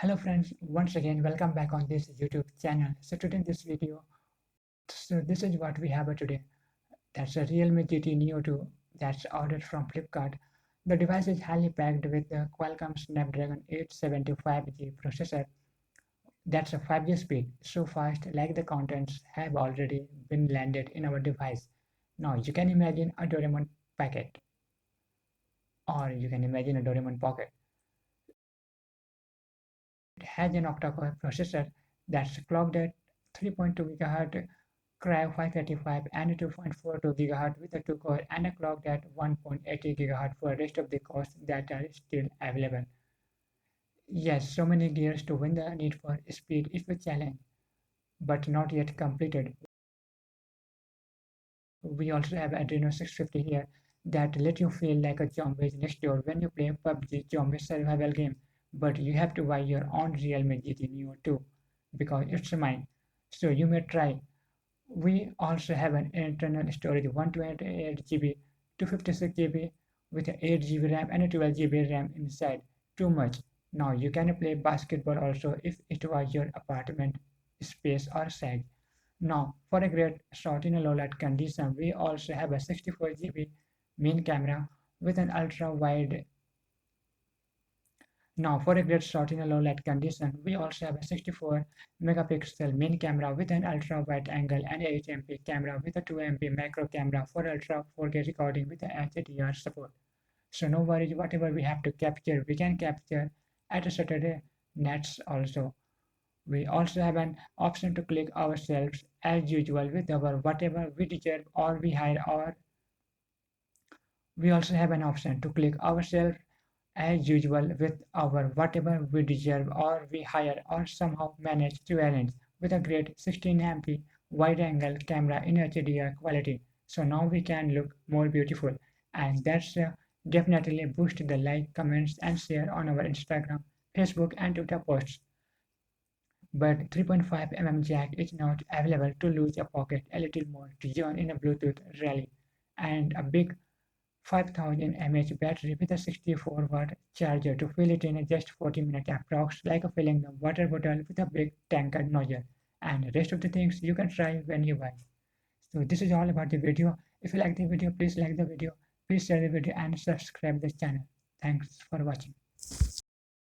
Hello friends, once again welcome back on this YouTube channel. So today in this video, this is what we have today. That's a Realme GT Neo 2 that's ordered from Flipkart. The device is highly packed with the Qualcomm Snapdragon 875G processor. That's a 5G speed, so fast like the contents have already been landed in our device. Now you can imagine a Doraemon packet, or you can imagine a Doraemon pocket. It has an octa-core processor that's clocked at 3.2 GHz Cryo 535 and 2.42 GHz with a 2-core and a clocked at 1.80 GHz for the rest of the cores that are still available. Yes, so many gears to win. The need for speed is a challenge, but not yet completed. We also have Adreno 650 here that let you feel like a zombie next door when you play PUBG zombie survival game. But you have to buy your own Realme GT Neo 2 because it's mine. So you may try. We also have an internal storage 128 GB, 256 GB with 8 GB RAM and 12 GB RAM inside. Too much. Now you can play basketball also if it was your apartment space or size. Now for a great shot in a low light condition, we also have a 64 GB main camera with an ultra wide. Now for a great shot in a low light condition, we also have a 64 megapixel main camera with an ultra wide angle and 8MP camera with a 2MP macro camera for ultra 4K recording with a HDR support. So no worries, whatever we have to capture, we can capture at a Saturday nets also. We also have an option to click ourselves as usual with our whatever we deserve or we hire, or we also have an option to click ourselves as usual with our whatever we deserve or we hire or somehow manage to arrange with a great 16MP wide angle camera in HDR quality. So now we can look more beautiful, and that's definitely boost the like, comments and share on our Instagram, Facebook and Twitter posts. But 3.5 mm jack is not available to lose a pocket a little more to join in a Bluetooth rally, and a big 5000 mAh battery with a 64-watt charger to fill it in just 40 minutes approx, like filling a water bottle with a big tanker nozzle. And the rest of the things you can try when you buy. So this is all about the video. If you like the video, please like the video, please share the video and subscribe the channel. Thanks for watching.